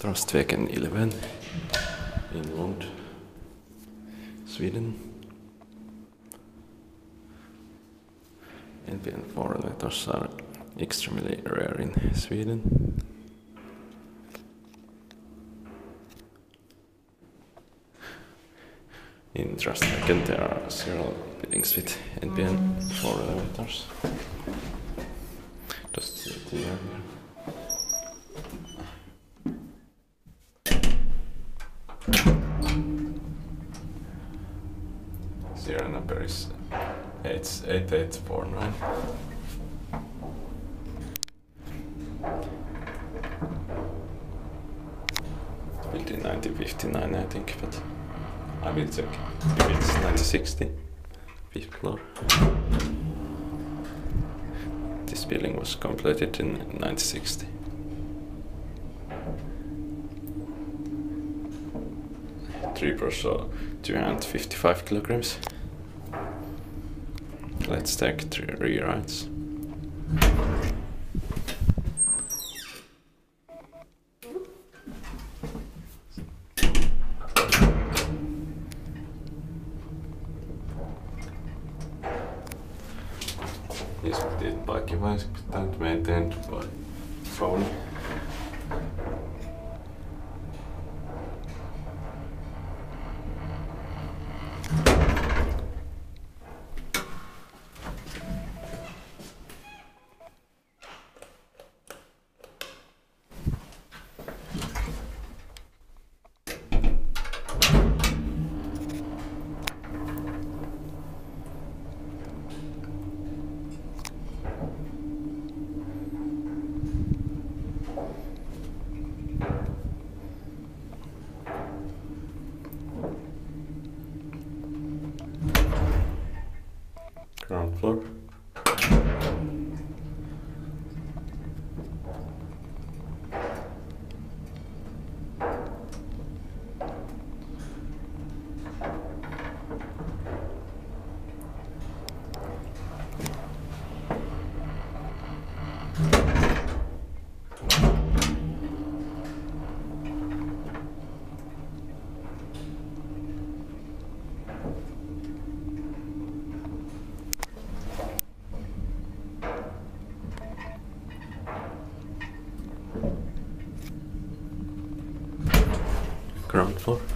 Trastvägen 11 in Lund, Sweden. NPN 4 letters are extremely rare in Sweden. In Trastvägen there are several buildings with NPN 4 letters. Just see it here. Serial number is 8849. Built in 1959, I think, but I will check if it's 1960, 5th floor. This building was completed in 1960. Troopers, so 255 kilograms. Let's take 3 rewrites. Iskuttiit paikkivaisiksi pitää nyt maintained by Kone. Ground floor. Ground floor.